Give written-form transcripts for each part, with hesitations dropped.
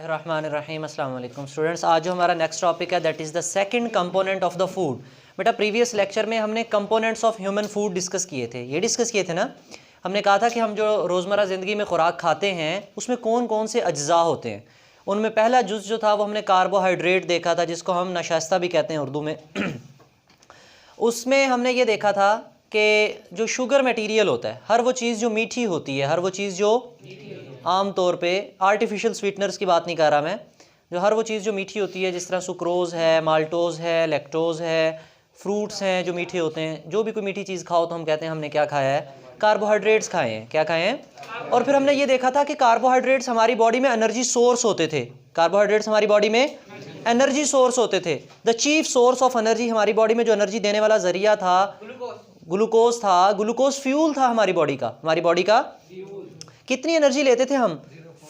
रहमानिर्रहीम। अस्सलाम वालेकुम स्टूडेंट्स, आज जो हमारा नेक्स्ट टॉपिक है that is the second component of the food. बेटा प्रीवियस लेक्चर में हमने components of human food discuss किए थे। ये डिस्कस किए थे ना, हमने कहा था कि हम जो रोज़मर्रा ज़िंदगी में ख़ुराक खाते हैं उसमें कौन कौन से अज्जा होते हैं। उनमें पहला जुज़ जो था वो हमने कार्बोहाइड्रेट देखा था, जिसको हम नशास्ता भी कहते हैं उर्दू में। उसमें हमने ये देखा था कि जो शुगर मटेरियल होता है, हर वो चीज़ जो मीठी होती है, हर वो चीज़ जो आम तौर पे आर्टिफिशियल स्वीटनर्स की बात नहीं कर रहा मैं, जो हर वो चीज़ जो मीठी होती है, जिस तरह सुक्रोज़ है, माल्टोज़ है, लैक्टोज़ है, फ्रूट्स हैं जो मीठे होते हैं, जो भी कोई मीठी चीज़ खाओ तो हम कहते हैं हमने क्या खाया है, कार्बोहाइड्रेट्स खाए हैं। क्या खाए हैं? और फिर हमने ये देखा था कि कार्बोहाइड्रेट्स हमारी बॉडी में एनर्जी सोर्स होते थे। कार्बोहाइड्रेट्स हमारी बॉडी में एनर्जी सोर्स होते थे। The chief source of energy, हमारी बॉडी में जो एनर्जी देने वाला जरिया था ग्लूकोज था। ग्लूकोज फ्यूल था हमारी बॉडी का। हमारी बॉडी का कितनी एनर्जी लेते थे हम?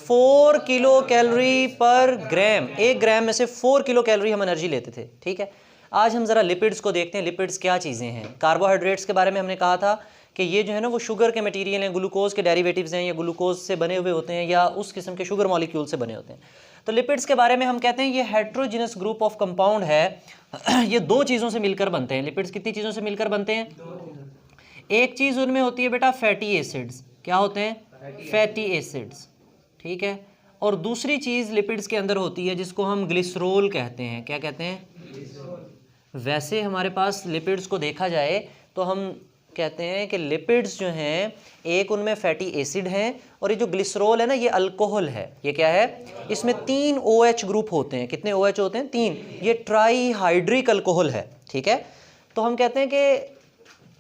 4 किलो कैलोरी पर ग्राम। 1 ग्राम में से 4 किलो कैलोरी हम एनर्जी लेते थे। ठीक है, आज हम ज़रा लिपिड्स को देखते हैं। लिपिड्स क्या चीज़ें हैं? कार्बोहाइड्रेट्स के बारे में हमने कहा था कि ये जो है ना वो शुगर के मटेरियल हैं, ग्लूकोज के डेरिवेटिव्स हैं, या ग्लूकोज से बने हुए होते हैं या उस किस्म के शुगर मॉलिक्यूल से बने होते हैं। तो लिपिड्स के बारे में हम कहते हैं ये हेट्रोजिनस ग्रुप ऑफ कंपाउंड है। ये दो चीज़ों से मिलकर बनते हैं। लिपिड्स कितनी चीज़ों से मिलकर बनते हैं? एक चीज़ उनमें होती है बेटा फैटी एसिड्स। क्या होते हैं? Fatty acids. ठीक है, और दूसरी चीज़ लिपिड्स के अंदर होती है जिसको हम ग्लिसरोल कहते हैं। क्या कहते हैं? वैसे हमारे पास लिपिड्स को देखा जाए तो हम कहते हैं कि लिपिड्स जो हैं, एक उनमें फैटी एसिड हैं, और ये जो ग्लिसरोल है ना, ये अल्कोहल है। ये क्या है? इसमें 3 OH ग्रुप होते हैं। कितने OH होते हैं? 3। ये ट्राईहाइड्रिक अल्कोहल है। ठीक है, तो हम कहते हैं कि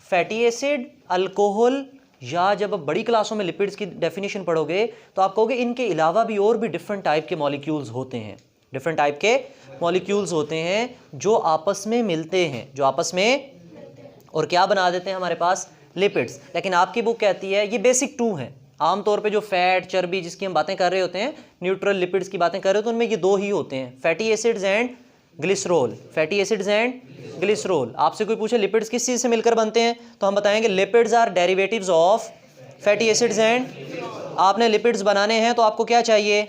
फैटी एसिड, अल्कोहल, या जब आप बड़ी क्लासों में लिपिड्स की डेफिनेशन पढ़ोगे तो आप कहोगे इनके अलावा भी और भी डिफरेंट टाइप के मॉलिक्यूल्स होते हैं। डिफरेंट टाइप के मॉलिक्यूल्स होते हैं जो आपस में मिलते हैं, जो आपस में और क्या बना देते हैं हमारे पास? लिपिड्स। लेकिन आपकी बुक कहती है ये बेसिक 2 हैं। आमतौर पे जो फैट, चर्बी जिसकी हम बातें कर रहे होते हैं, न्यूट्रल लिपिड्स की बातें कर रहे होते हैं, उनमें ये 2 ही होते हैं, fatty acids and glycerol. Fatty acids and glycerol. आपसे कोई पूछे लिपिड्स किस चीज़ से मिलकर बनते हैं तो हम बताएंगे lipids are derivatives of fatty acids and. आपने लिपिड्स बनाने हैं तो आपको क्या चाहिए?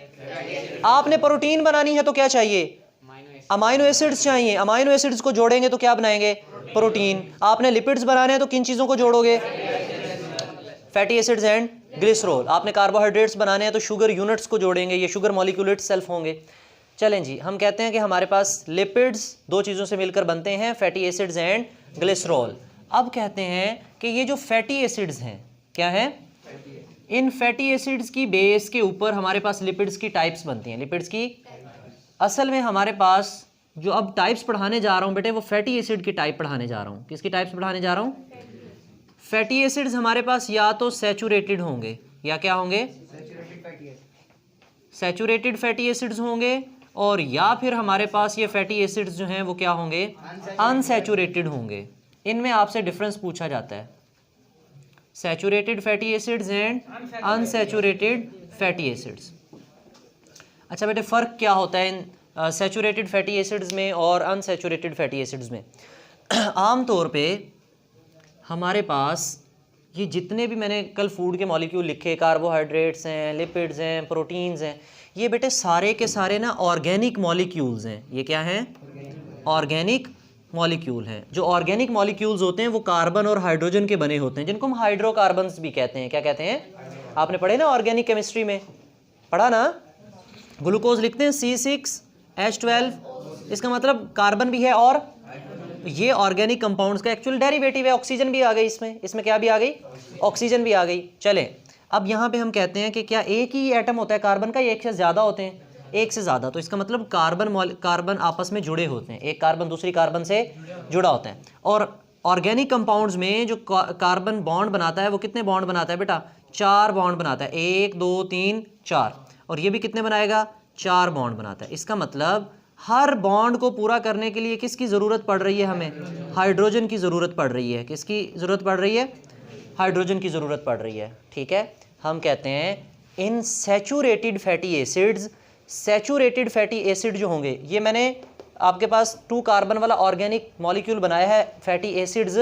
आपने प्रोटीन बनानी है तो क्या चाहिए? अमाइनो एसिड्स चाहिए। अमाइनो एसिड्स को जोड़ेंगे तो क्या बनाएंगे? प्रोटीन। आपने लिपिड्स बनाने हैं तो किन चीज़ों को जोड़ोगे? Fatty acids and glycerol. आपने कार्बोहाइड्रेट्स बनाने हैं तो शुगर यूनिट्स को जोड़ेंगे, ये शुगर मॉलिक्यूल इटसेल्फ होंगे। चलें जी, हम कहते हैं कि हमारे पास लिपिड्स 2 चीज़ों से मिलकर बनते हैं, फैटी एसिड्स एंड ग्लिसरोल। अब कहते हैं कि ये जो फैटी एसिड्स हैं, क्या हैं? इन फैटी एसिड्स की बेस के ऊपर हमारे पास लिपिड्स की टाइप्स बनती हैं। लिपिड्स की असल में हमारे पास जो अब टाइप्स पढ़ाने जा रहा हूँ बेटे, वो फैटी एसिड की टाइप पढ़ाने जा रहा हूँ। किसकी टाइप्स पढ़ाने जा रहा हूँ? फैटी एसिड्स हमारे पास या तो सैचुरेटेड होंगे, या क्या होंगे? सैचुरेटेड फैटी एसिड्स होंगे, और या फिर हमारे पास ये फैटी एसिड्स जो हैं वो क्या होंगे? अनसैचुरेटेड होंगे। इनमें आपसे डिफरेंस पूछा जाता है, saturated fatty acids and unsaturated fatty acids. अच्छा बेटे, फ़र्क क्या होता है इन सैचुरेटेड फैटी एसिड्स में और अनसैचुरेटेड फैटी एसिड्स में? आम तौर पे हमारे पास ये जितने भी मैंने कल फूड के मॉलिक्यूल लिखे, कार्बोहाइड्रेट्स हैं, लिपिड्स हैं, प्रोटीन्स हैं, ये बेटे सारे के सारे ना ऑर्गेनिक मॉलिक्यूल्स हैं। ये क्या हैं? ऑर्गेनिक मॉलिक्यूल हैं। जो ऑर्गेनिक मॉलिक्यूल्स होते हैं वो कार्बन और हाइड्रोजन के बने होते हैं, जिनको हम हाइड्रोकार्बन्स भी कहते हैं। क्या कहते हैं? आपने पढ़े ना ऑर्गेनिक केमिस्ट्री में, पढ़ा ना? ग्लूकोज लिखते हैं C6H12, इसका मतलब कार्बन भी है और ये ऑर्गेनिक कंपाउंड्स का एक्चुअल डेरिवेटिव है। ऑक्सीजन भी आ गई इसमें। इसमें क्या भी आ गई? ऑक्सीजन भी आ गई। चलें, अब यहाँ पे हम कहते हैं कि क्या एक ही एटम होता है कार्बन का, या एक से ज़्यादा होते हैं? एक से ज़्यादा। तो इसका मतलब कार्बन आपस में जुड़े होते हैं, एक कार्बन दूसरी कार्बन से जुड़ा होता है। और ऑर्गेनिक कंपाउंड्स में जो कार्बन बॉन्ड बनाता है वो कितने बॉन्ड बनाता है बेटा? 4 बॉन्ड बनाता है। 1 2 3 4। और ये भी कितने बनाएगा? 4 बॉन्ड बनाता है। इसका मतलब हर बॉन्ड को पूरा करने के लिए किसकी ज़रूरत पड़ रही है? हमें हाइड्रोजन की ज़रूरत पड़ रही है। किसकी ज़रूरत पड़ रही है? हाइड्रोजन की ज़रूरत पड़ रही है। ठीक है, हम कहते हैं in saturated fatty acids, saturated fatty acid जो होंगे, ये मैंने आपके पास 2 कार्बन वाला ऑर्गेनिक मॉलिक्यूल बनाया है, फैटी एसिड्स।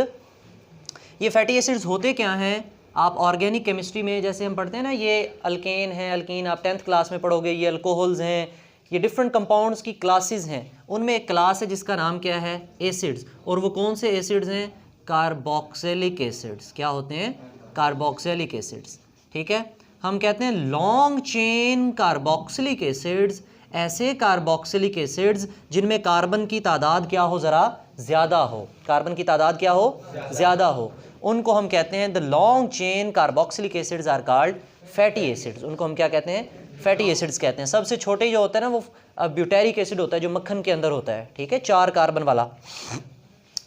ये फैटी एसिड्स होते क्या हैं? आप ऑर्गेनिक केमिस्ट्री में जैसे हम पढ़ते हैं ना, ये अल्केन है, अल्कीन आप 10th क्लास में पढ़ोगे, ये अल्कोहल्स हैं, ये डिफरेंट कंपाउंड्स की क्लासेस हैं। उनमें एक क्लास है जिसका नाम क्या है, एसिड्स। और वो कौन से एसिड्स हैं, कार्बोक्सिलिक एसिड्स। क्या होते हैं, कार्बोक्सिलिक एसिड्स। ठीक है, हम कहते हैं लॉन्ग चेन कार्बोक्सिलिक एसिड्स, ऐसे कार्बोक्सिलिक एसिड्स जिनमें कार्बन की तादाद क्या हो, ज़रा ज़्यादा हो, कार्बन की तादाद क्या हो, ज़्यादा हो, उनको हम कहते हैं the long chain carboxylic acids are called fatty acids. उनको हम क्या कहते हैं, फैटी एसिड्स कहते हैं। सबसे छोटे जो होता है ना वो ब्यूटेरिक एसिड होता है, जो मक्खन के अंदर होता है। ठीक है, 4 कार्बन वाला।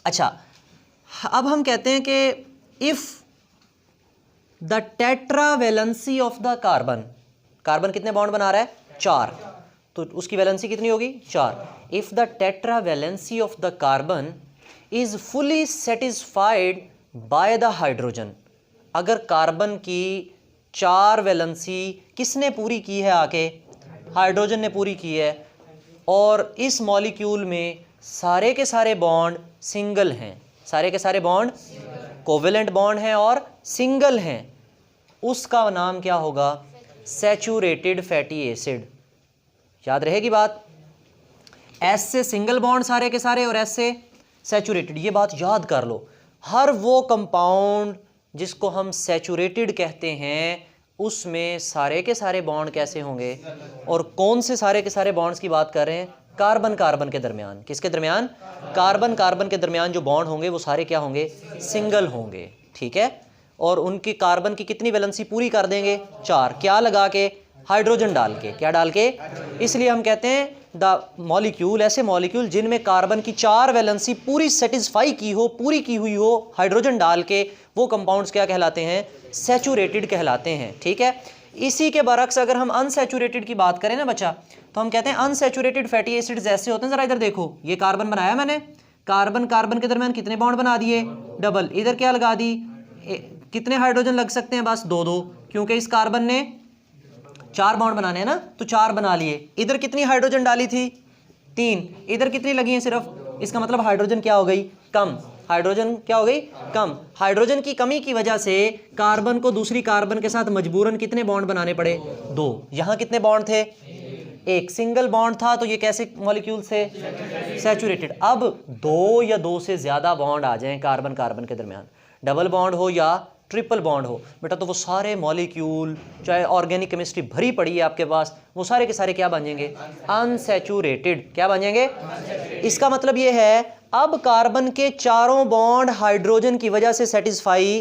अच्छा, अब हम कहते हैं कि if the tetravalency of the carbon, carbon कितने बॉन्ड बना रहा है, 4, तो उसकी वैलेंसी कितनी होगी, 4। If the tetravalency of the carbon is fully satisfied by the hydrogen, अगर कार्बन की 4 वैलेंसी किसने पूरी की है, आके हाइड्रोजन ने पूरी की है, और इस मॉलिक्यूल में सारे के सारे बॉन्ड सिंगल हैं, सारे के सारे बॉन्ड कोवेलेंट बॉन्ड हैं और सिंगल हैं, उसका नाम क्या होगा, सैचुरेटेड फैटी एसिड। याद रहेगी बात, एस से सिंगल बॉन्ड सारे के सारे और एस से सैचुरेटेड, ये बात याद कर लो। हर वो कंपाउंड जिसको हम सैचुरेटेड कहते हैं उसमें सारे के सारे बॉन्ड कैसे होंगे, और कौन से सारे के सारे बॉन्ड्स की बात कर रहे हैं, कार्बन कार्बन के दरमियान, किसके दरमियान, कार्बन कार्बन के दरमियान जो बॉन्ड होंगे वो सारे क्या होंगे, सिंगल होंगे। ठीक है, और उनकी कार्बन की कितनी वैलेंसी पूरी कर देंगे, 4, क्या लगा के, हाइड्रोजन डाल के, क्या डाल के। इसलिए हम कहते हैं द मॉलिक्यूल, ऐसे मॉलिक्यूल जिनमें कार्बन की 4 वैलेंसी पूरी सेटिस्फाई की हो, पूरी की हुई हो हाइड्रोजन डाल के, वो कंपाउंड्स क्या कहलाते हैं, सैचुरेटेड कहलाते हैं। ठीक है, इसी के बरक्स अगर हम अनसैचुरेटेड की बात करें ना बच्चा, तो हम कहते हैं अनसैचुरेटेड फैटी एसिड्स ऐसे होते हैं, ज़रा इधर देखो, ये कार्बन बनाया मैंने, कार्बन कार्बन के दरमियान कितने बॉन्ड बना दिए, डबल, इधर क्या लगा दी, कितने हाइड्रोजन लग सकते हैं, बस 2-2, क्योंकि इस कार्बन ने 4 बॉन्ड बनाने हैं ना, तो 4 बना लिए। इधर कितनी हाइड्रोजन डाली थी, 3, इधर कितनी लगी हैं, सिर्फ, इसका मतलब हाइड्रोजन क्या हो गई, कम, हाइड्रोजन क्या हो गई, कम। हाइड्रोजन की कमी की वजह से कार्बन को दूसरी कार्बन के साथ मजबूरन कितने बॉन्ड बनाने पड़े, 2। यहाँ कितने बॉन्ड थे, 1, सिंगल बॉन्ड था, तो ये कैसे मॉलिक्यूल से, सैचुरेटेड। अब 2 या 2 से ज़्यादा बॉन्ड आ जाएं कार्बन कार्बन के दरमियान, डबल बॉन्ड हो या ट्रिपल बॉन्ड हो बेटा, तो वो सारे मॉलिक्यूल, चाहे ऑर्गेनिक केमिस्ट्री भरी पड़ी है आपके पास, वो सारे के सारे क्या बन जाएंगे, अनसैचुरेटेड। क्या बन जाएंगे, इसका मतलब ये है अब कार्बन के 4 बॉन्ड हाइड्रोजन की वजह से सेटिस्फाई,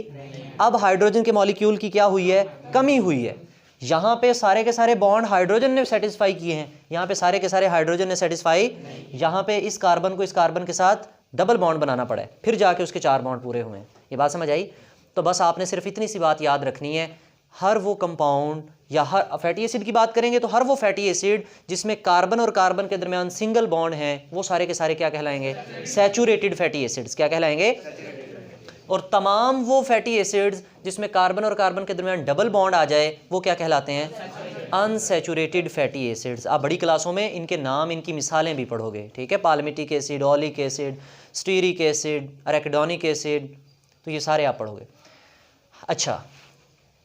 अब हाइड्रोजन के मॉलिक्यूल की क्या हुई है, कमी हुई है। यहाँ पे सारे के सारे बॉन्ड हाइड्रोजन ने सेटिस्फाई किए हैं, यहाँ पे सारे के सारे हाइड्रोजन ने सेटिस्फाई, यहाँ पे इस कार्बन को इस कार्बन के साथ डबल बॉन्ड बनाना पड़ा है, फिर जाके उसके 4 बॉन्ड पूरे हुए हैं। ये बात समझ आई। तो बस आपने सिर्फ इतनी सी बात याद रखनी है, हर वो कंपाउंड या हर फैटी एसिड की बात करेंगे तो हर वो फैटी एसिड जिसमें कार्बन और कार्बन के दरमियान सिंगल बॉन्ड है, वो सारे के सारे क्या कहलाएंगे, सैचुरेटेड फैटी एसिड्स। क्या कहलाएंगे, और तमाम वो फैटी एसिड्स जिसमें कार्बन और कार्बन के दरमियान डबल बॉन्ड आ जाए, वो क्या कहलाते हैं, अनसैचुरेटेड फैटी एसिड्स। आप बड़ी क्लासों में इनके नाम, इनकी मिसालें भी पढ़ोगे। ठीक है, palmitic acid, oleic acid, stearic acid, arachidonic acid, तो ये सारे आप पढ़ोगे। अच्छा,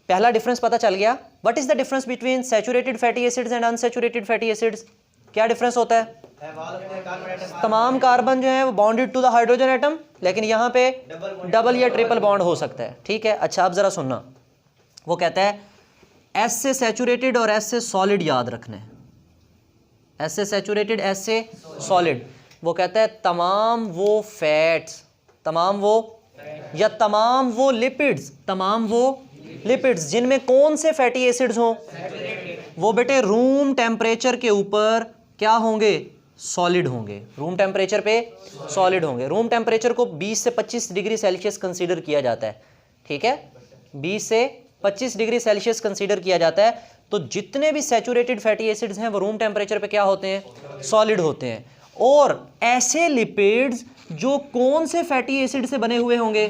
पहला डिफरेंस पता चल गया। What is the difference between saturated fatty acids and unsaturated fatty acids, क्या डिफरेंस होता है, तमाम कार्बन जो है वो bonded to the hydrogen atom, लेकिन यहाँ पे डबल या ट्रिपल बॉन्ड हो सकता है। ठीक है, अच्छा अब जरा सुनना, वो कहता है एस से सैचुरेटेड और एस से सॉलिड याद रखना है, एस से सैचुरेटेड, एस से सॉलिड। वो कहता है तमाम वो फैट्स, तमाम वो या तमाम वो लिपिड्स, तमाम वो लिपिड्स जिनमें कौन से फैटी एसिड्स हों, वो बेटे रूम टेम्परेचर के ऊपर क्या होंगे, सॉलिड होंगे, रूम टेम्परेचर पे सॉलिड होंगे। रूम टेम्परेचर को 20 से 25 डिग्री सेल्सियस कंसीडर किया जाता है। ठीक है, 20 से 25 डिग्री सेल्सियस कंसीडर किया जाता है। तो जितने भी सैचुरेटेड फैटी एसिड्स हैं वो रूम टेम्परेचर पे क्या होते हैं, सॉलिड होते हैं। और ऐसे लिपिड्स जो कौन से फैटी एसिड से बने हुए होंगे,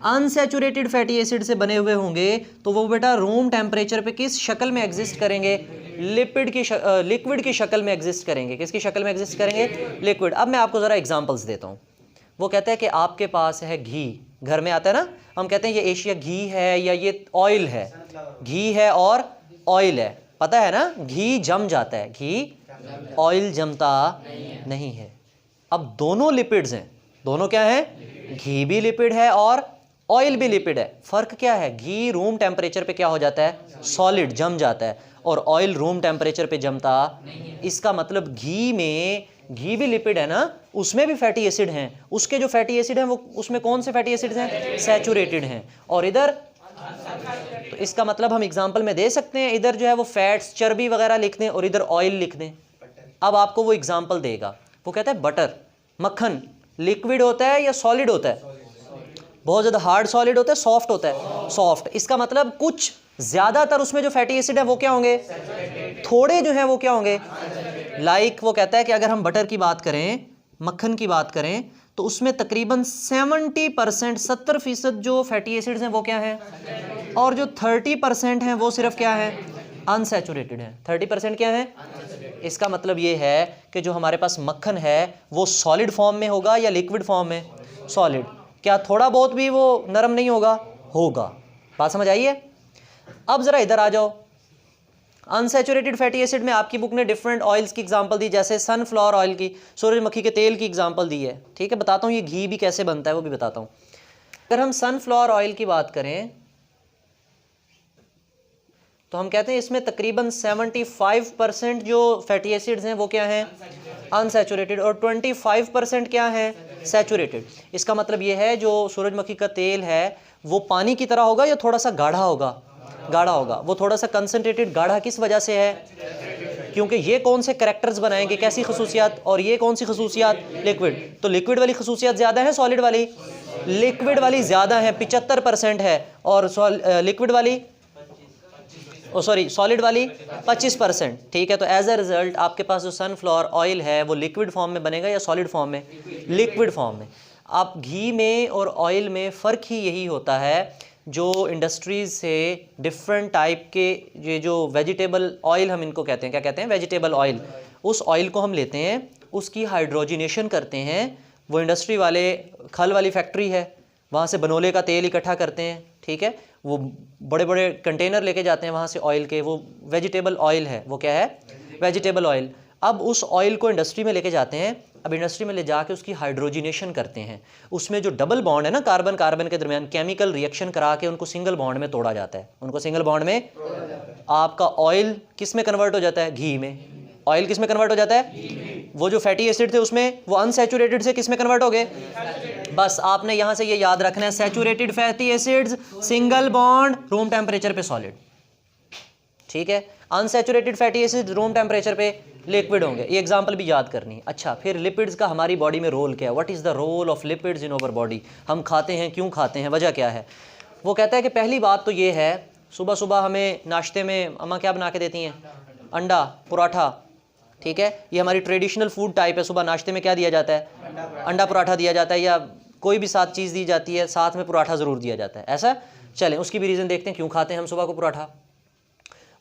अनसैचुरेटेड फैटी एसिड से बने हुए होंगे, तो वो बेटा रूम टेम्परेचर पे किस शक्ल में एग्जिस्ट करेंगे, लिपिड की लिक्विड की शक्ल में एग्जिस्ट करेंगे। किसकी शक्ल में एग्जिस्ट करेंगे, लिक्विड। अब मैं आपको ज़रा एग्जांपल्स देता हूँ। वो कहता है कि आपके पास है घी, घर में आता है ना, हम कहते हैं ये एशिया घी है या ये ऑयल है, घी है और ऑयल है, पता है ना, घी जम जाता है, घी ऑयल जमता नहीं है। अब दोनों लिपिड्स हैं, दोनों क्या हैं? घी भी लिपिड है और ऑयल भी लिपिड है। फ़र्क क्या है? घी रूम टेम्परेचर पे क्या हो जाता है? सॉलिड, जम जाता है, और ऑयल रूम टेम्परेचर पे जमता। इसका मतलब घी भी लिपिड है ना, उसमें भी फैटी एसिड हैं। उसके जो फैटी एसिड हैं वो उसमें कौन से फैटी एसिड्स हैं? सैचुरेटेड हैं। और इधर, तो इसका मतलब हम एग्जांपल में दे सकते हैं, इधर जो है वो फैट्स, चर्बी वगैरह लिख दें और इधर ऑयल लिख दें। अब आपको वो एग्जांपल देगा, वो कहता है बटर, मक्खन लिक्विड होता है या सॉलिड होता है? बहुत ज़्यादा हार्ड सॉलिड होता है, सॉफ्ट होता है? सॉफ्ट। इसका मतलब कुछ ज़्यादातर उसमें जो फैटी एसिड है वो क्या होंगे? थोड़े जो हैं वो क्या होंगे? लाइक वो कहता है कि अगर हम बटर की बात करें, मक्खन की बात करें, तो उसमें तकरीबन 70%, 70% जो फैटी एसिड्स हैं वो क्या हैं? और जो 30% हैं वो सिर्फ क्या है? अनसैचुरेटेड हैं। 30% क्या है? इसका मतलब ये है कि जो हमारे पास मक्खन है वो सॉलिड फॉर्म में होगा या लिक्विड फॉर्म में? सॉलिड। क्या थोड़ा बहुत भी वो नरम नहीं होगा? होगा। बात समझ आई है? अब ज़रा इधर आ जाओ। अनसैचुरेटेड फैटी एसिड में आपकी बुक ने डिफरेंट ऑयल्स की एग्जांपल दी, जैसे सनफ्लावर ऑयल की, सूरजमुखी के तेल की एग्जांपल दी है। ठीक है, बताता हूँ ये घी भी कैसे बनता है वो भी बताता हूँ। अगर हम सनफ्लावर ऑयल की बात करें तो हम कहते हैं इसमें तकरीबन 75% जो फैटी एसिड्स हैं वो क्या हैं? अनसैचुरेटेड, और 25% क्या हैं? सैचुरेटेड। इसका मतलब ये है जो सूरजमुखी का तेल है वो पानी की तरह होगा या थोड़ा सा गाढ़ा होगा? गाढ़ा होगा। वो थोड़ा सा कंसनट्रेटेड गाढ़ा किस वजह से है? क्योंकि ये कौन से करैक्टर्स बनाएंगे, कैसी खसूसियात, और ये कौन सी खसूसियात? लिक्विड। तो लिक्विड वाली खसूसियात ज़्यादा है, सॉलिड वाली? लिक्विड वाली ज़्यादा है, 75% है, और लिक्विड वाली सॉलिड वाली 25%। ठीक है, तो एज अ रिजल्ट आपके पास जो सनफ्लावर ऑयल है वो लिक्विड फॉर्म में बनेगा या सॉलिड फॉर्म में? लिक्विड फॉर्म में। आप घी में और ऑयल में फ़र्क ही यही होता है, जो इंडस्ट्रीज़ से डिफरेंट टाइप के ये जो वेजिटेबल ऑयल हम इनको कहते हैं, क्या कहते हैं? Vegetable oil. उस ऑयल को हम लेते हैं, उसकी हाइड्रोजिनेशन करते हैं। वो इंडस्ट्री वाले, खल वाली फैक्ट्री है, वहाँ से बनोले का तेल इकट्ठा करते हैं। ठीक है, वो बड़े बड़े कंटेनर लेके जाते हैं वहाँ से ऑयल के, वो वेजिटेबल ऑयल है। वो क्या है? Vegetable oil. अब उस ऑयल को इंडस्ट्री में लेके जाते हैं। अब इंडस्ट्री में ले जाके उसकी हाइड्रोजिनेशन करते हैं। उसमें जो डबल बॉन्ड है ना कार्बन कार्बन के दरमियान, केमिकल रिएक्शन करा के उनको सिंगल बॉन्ड में तोड़ा जाता है। उनको सिंगल बॉन्ड में आपका ऑयल किस में कन्वर्ट हो जाता है? घी में। ऑयल किस में कन्वर्ट हो जाता है? वो जो फैटी एसिड थे उसमें, वो अनसैचुरेटेड से किस में कन्वर्ट हो गए? बस आपने यहाँ से ये याद रखना है, saturated fatty acids single bond, room temperature पे सॉलिड। ठीक है, unsaturated fatty acid room temperature पे लिक्विड होंगे। ये एग्जांपल भी याद करनी है। अच्छा, फिर लिपिड्स का हमारी बॉडी में रोल क्या है? What is the role of lipids in our body? हम खाते हैं, क्यों खाते हैं, वजह क्या है? वो कहता है कि पहली बात तो ये है, सुबह सुबह हमें नाश्ते में अम्मा क्या बना के देती हैं? अंडा, पराठा। ठीक है, ये हमारी ट्रेडिशनल फूड टाइप है। सुबह नाश्ते में क्या दिया जाता है? अंडा पराठा दिया जाता है, या कोई भी साथ चीज़ दी जाती है, साथ में पराठा ज़रूर दिया जाता है। ऐसा चलें, उसकी भी रीज़न देखते हैं क्यों खाते हैं हम सुबह को पराठा।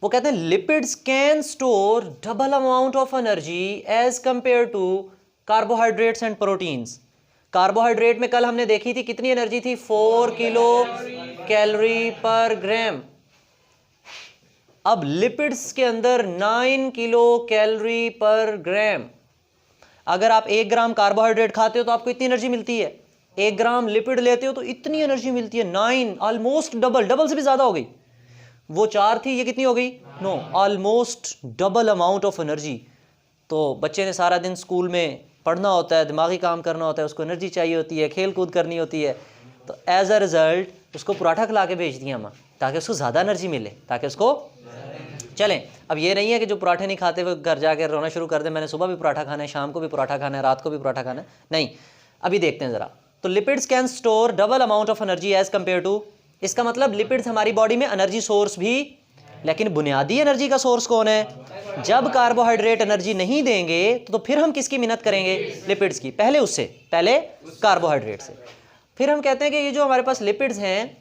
वो कहते हैं lipids can store double amount of energy as compare to carbohydrates and proteins. Carbohydrate में कल हमने देखी थी कितनी एनर्जी थी? 4 किलो कैलोरी पर ग्राम। अब लिपिड्स के अंदर 9 किलो कैलोरी पर ग्राम। अगर आप 1 ग्राम कार्बोहाइड्रेट खाते हो तो आपको इतनी एनर्जी मिलती है, 1 ग्राम लिपिड लेते हो तो इतनी एनर्जी मिलती है, 9, ऑलमोस्ट डबल से भी ज़्यादा हो गई। वो 4 थी, ये कितनी हो गई? 9, almost double amount of energy. तो बच्चे ने सारा दिन स्कूल में पढ़ना होता है, दिमागी काम करना होता है, उसको एनर्जी चाहिए होती है, खेल कूद करनी होती है, तो एज अ रिज़ल्ट उसको पराठा खिला के भेज दिया माँ, ताकि उसको ज़्यादा एनर्जी मिले, ताकि उसको चलें। अब ये नहीं है कि जो पराठे नहीं खाते वो घर जाकर रोना शुरू कर दे, मैंने सुबह भी पराठा खाना है, शाम को भी पराठा खाना है, रात को भी पराठा खाना है। नहीं, अभी देखते हैं ज़रा। तो lipids can store double amount of energy as compare to, इसका मतलब लिपिड्स हमारी बॉडी में एनर्जी सोर्स भी, लेकिन बुनियादी एनर्जी का सोर्स कौन है? जब कार्बोहाइड्रेट एनर्जी नहीं देंगे तो फिर हम किसकी मिन्नत करेंगे? लिपिड्स की। पहले कार्बोहाइड्रेट से। फिर हम कहते हैं कि ये जो हमारे पास लिपिड्स हैं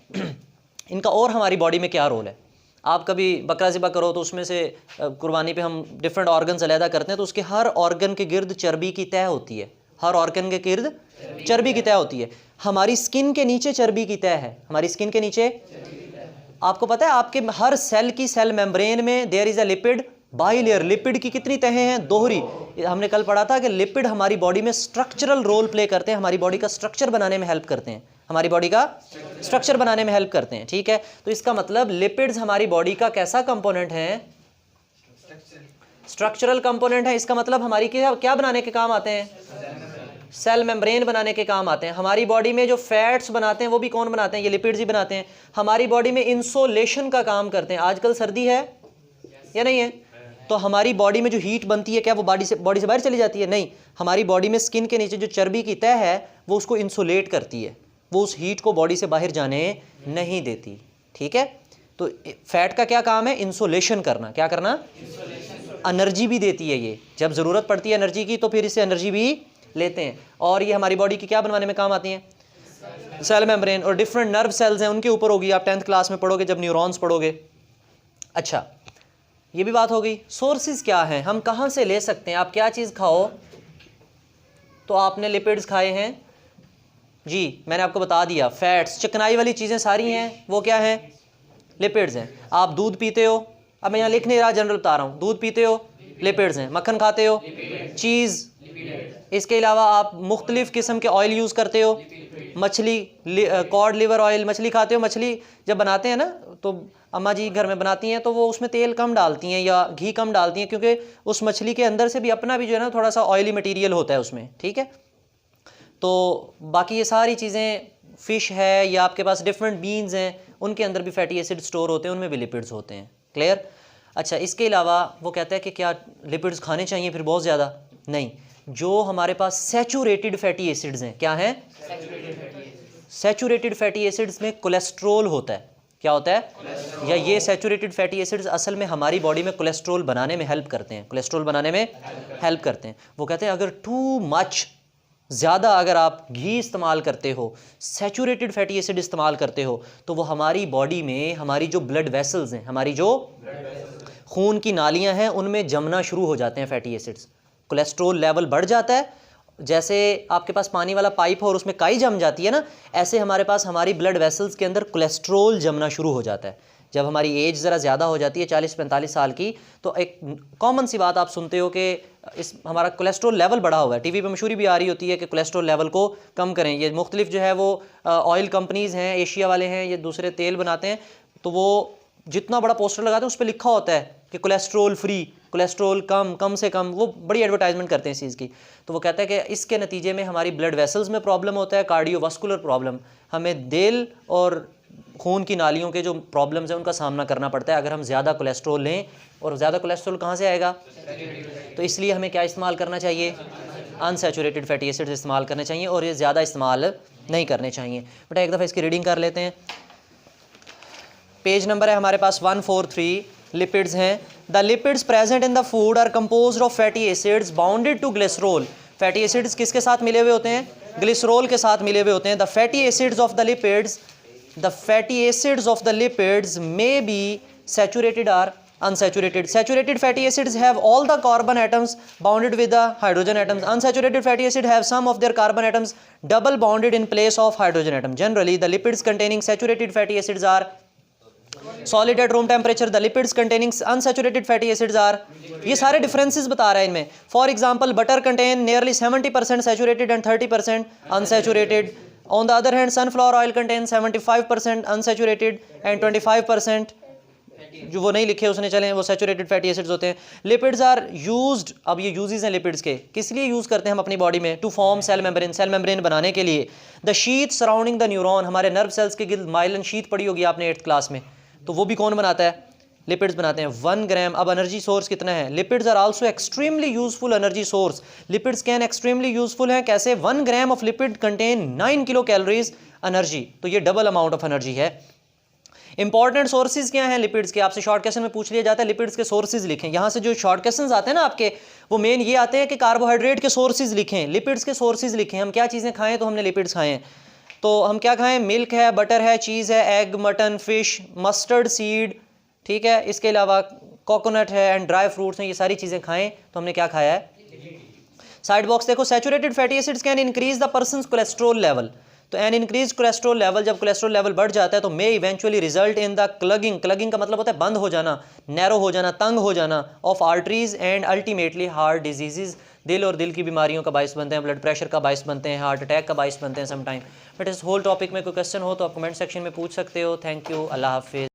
इनका और हमारी बॉडी में क्या रोल है? आप कभी बकरा ज़िबा करो तो उसमें से कुर्बानी पे हम डिफरेंट ऑर्गन्स अलहदा करते हैं, तो उसके हर ऑर्गन के गिर्द चर्बी की तह होती है। हर ऑर्गन के गिर्द चर्बी की तह होती है। हमारी स्किन के नीचे चर्बी की तह है। हमारी स्किन के नीचे, आपको पता है आपके हर सेल की सेल मेम्ब्रेन में there is a lipid bilayer. Lipid की कितनी तहें हैं? दोहरी। हमने कल पढ़ा था कि लिपिड हमारी बॉडी में स्ट्रक्चरल रोल प्ले करते हैं, हमारी बॉडी का स्ट्रक्चर बनाने में हेल्प करते हैं, हमारी बॉडी का स्ट्रक्चर बनाने में हेल्प करते हैं, ठीक है। तो इसका मतलब लिपिड्स हमारी बॉडी का कैसा कंपोनेंट है? स्ट्रक्चरल कंपोनेंट है। इसका मतलब हमारी क्या बनाने के काम आते हैं? सेल मेम्ब्रेन बनाने के काम आते हैं। हमारी बॉडी में जो फैट्स बनाते हैं वो भी कौन बनाते हैं? ये लिपिड्स ही बनाते हैं। हमारी बॉडी में इंसोलेशन का काम करते हैं। आजकल सर्दी है या नहीं है, तो हमारी बॉडी में जो हीट बनती है क्या वो बॉडी से बाहर चली जाती है? नहीं, हमारी बॉडी में स्किन के नीचे जो चर्बी की तह है वो उसको इंसुलेट करती है, वो उस हीट को बॉडी से बाहर जाने नहीं देती, ठीक है। तो फैट का क्या काम है? इंसुलेशन करना। क्या करना? एनर्जी भी देती है ये, जब ज़रूरत पड़ती है एनर्जी की तो फिर इससे एनर्जी भी लेते हैं। और ये हमारी बॉडी की क्या बनवाने में काम आती हैं? Cell membrane. और डिफरेंट नर्व सेल्स हैं, उनके ऊपर होगी, आप 10th क्लास में पढ़ोगे जब न्यूरॉन्स पढ़ोगे। अच्छा, ये भी बात हो गई। सोर्सेज क्या हैं, हम कहाँ से ले सकते हैं? आप क्या चीज़ खाओ तो आपने लिपिड्स खाए हैं जी, मैंने आपको बता दिया। फैट्स, चिकनाई वाली चीज़ें सारी हैं वो क्या हैं? लिपिड्स हैं। आप दूध पीते हो, अब मैं यहाँ लिख नहीं रहा, जनरल बता रहा हूँ। दूध पीते हो, लिपिड्स हैं। मक्खन खाते हो, चीज़। इसके अलावा आप मुख्तलिफ किस्म के ऑयल यूज़ करते हो। मछली, कॉड लिवर ऑयल, मछली खाते हो। मछली जब बनाते हैं ना तो अम्मा जी घर में बनाती हैं तो वो उसमें तेल कम डालती हैं या घी कम डालती हैं, क्योंकि उस मछली के अंदर से भी अपना भी जो है ना थोड़ा सा ऑयली मटेरियल होता है उसमें, ठीक है। तो बाकी ये सारी चीज़ें, फ़िश है या आपके पास डिफरेंट बीन्स हैं, उनके अंदर भी फैटी एसिड स्टोर होते हैं, उनमें भी लिपिड्स होते हैं। क्लियर? अच्छा, इसके अलावा वो कहता है कि क्या लिपिड्स खाने चाहिए फिर बहुत ज़्यादा? नहीं। जो हमारे पास सैचुरेटेड फैटी एसिड्स हैं, क्या हैं? सैचुरेटेड फैटी एसिड्स में कोलेस्ट्रोल होता है। क्या होता है? या ये सैचुरेटेड फैटी एसिड्स असल में हमारी बॉडी में कोलेस्ट्रोल बनाने में हेल्प करते हैं, कोलेस्ट्रोल बनाने में हेल्प करते हैं। वो कहते हैं अगर टू मच, ज़्यादा अगर आप घी इस्तेमाल करते हो, सैचुरेटेड फैटी एसिड इस्तेमाल करते हो, तो वो हमारी बॉडी में, हमारी जो ब्लड वेसल्स हैं, हमारी जो खून की नालियां हैं, उनमें जमना शुरू हो जाते हैं फैटी एसिड्स। कोलेस्ट्रोल लेवल बढ़ जाता है। जैसे आपके पास पानी वाला पाइप हो और उसमें काई जम जाती है ना, ऐसे हमारे पास हमारी ब्लड वेसल्स के अंदर कोलेस्ट्रोल जमना शुरू हो जाता है। जब हमारी एज ज़रा ज़्यादा हो जाती है 40-45 साल की, तो एक कॉमन सी बात आप सुनते हो कि इस हमारा कोलेस्ट्रॉल लेवल बढ़ा हुआ है। टीवी पे मशहूरी भी आ रही होती है कि कोलेस्ट्रॉल लेवल को कम करें। ये मुख्तलिफ जो है वो ऑयल कंपनीज़ हैं, एशिया वाले हैं, ये दूसरे तेल बनाते हैं, तो वो जितना बड़ा पोस्टर लगाते हैं उस पर लिखा होता है कि कोलेस्ट्रॉल फ्री, कोलेस्ट्रॉल कम, कम से कम। वो बड़ी एडवर्टाइजमेंट करते हैं इस चीज़ की। तो वो कहता है कि इसके नतीजे में हमारी ब्लड वेसल्स में प्रॉब्लम होता है, कार्डियोवास्कुलर प्रॉब्लम, हमें दिल और खून की नालियों के जो प्रॉब्लम्स हैं उनका सामना करना पड़ता है अगर हम ज़्यादा कोलेस्ट्रॉल लें। और ज़्यादा कोलेस्ट्रॉल कहाँ से आएगा? तो इसलिए हमें क्या इस्तेमाल करना चाहिए? अनसैचुरेटेड फैटी एसिड्स इस्तेमाल करने चाहिए और ये ज़्यादा इस्तेमाल नहीं करने चाहिए। बेटा एक दफ़ा इसकी रीडिंग कर लेते हैं। पेज नंबर है हमारे पास 143, लिपिड्स हैं। The lipids present in the food are composed of fatty acids bounded to glycerol. Fatty acids किसके साथ मिले हुए होते हैं? ग्लिसरॉल के साथ मिले हुए होते हैं। The fatty acids of the lipids, the fatty acids of the lipids may be saturated or unsaturated. Saturated fatty acids have all the carbon atoms bounded with the hydrogen atoms. Unsaturated fatty acids have some of their carbon atoms double bonded in place of hydrogen atom. Generally, the lipids containing saturated fatty acids are solid at room temperature. The lipids containing unsaturated fatty acids are, ये सारे differences बता रहा है इनमें. For example, butter contain nearly 70% saturated and 30% unsaturated. On the other hand, sunflower oil contains 75% unsaturated and 25% जो वो नहीं लिखे उसने चले वो सैचुरेटेड फैटी एसिड्स होते हैं। लिपिड्स आर यूज्ड, अब ये यूजेस हैं लिपिड्स के, किस लिए यूज़ करते हैं हम अपनी बॉडी में? To form cell membrane, cell membrane बनाने के लिए। The sheet surrounding the neuron, हमारे नर्व सेल्स के गिर्द माइलिन शीट पड़ी होगी आपने 8th क्लास में, तो वो भी कौन बनाता है? लिपिड्स बनाते हैं। 1 ग्राम। अब एनर्जी सोर्स कितना है? Lipids are also extremely useful energy source. Lipids can extremely useful हैं, कैसे? 1 gram of lipid contain 9 kilo calories energy, तो ये डबल अमाउंट ऑफ एनर्जी है। इंपॉर्टेंट सोर्सेज क्या हैं लिपिड्स के? आपसे शॉर्ट क्वेश्चन में पूछ लिया जाता है, लिपिड्स के सोर्सेज लिखें। यहाँ से जो शॉर्ट क्वेश्चन आते हैं ना आपके, वो मेन ये आते हैं कि कार्बोहाइड्रेट के सोर्सेज लिखें, लिपिड्स के सोर्सेज लिखें। हम क्या चीज़ें खाएं? तो हमने लिपिड्स खाएं, तो हम क्या खाएं? मिल्क है, बटर है, चीज़ है, egg, mutton, fish, mustard seed, ठीक है। इसके अलावा कोकोनट है एंड ड्राई फ्रूट्स हैं, ये सारी चीज़ें खाएं। तो हमने क्या खाया है? साइड बॉक्स देखो, saturated fatty acids can increase the persons cholesterol level. तो एन इंक्रीज कोलेस्ट्रॉल लेवल, जब कोलेस्ट्रॉल लेवल बढ़ जाता है तो मे इवेंचुअली रिजल्ट इन द क्लगिंग, क्लगिंग का मतलब होता है बंद हो जाना, नैरो हो जाना, तंग हो जाना, of arteries and ultimately heart diseases, दिल और दिल की बीमारियों का बायस बनते हैं, ब्लड प्रेशर का बायस बनते हैं, हार्ट अटैक का बायस बनते हैं समटाइम। बट इस होल टॉपिक में कोई क्वेश्चन हो तो आप कमेंट सेक्शन में पूछ सकते हो। थैंक यू, अल्लाह हाफिज़।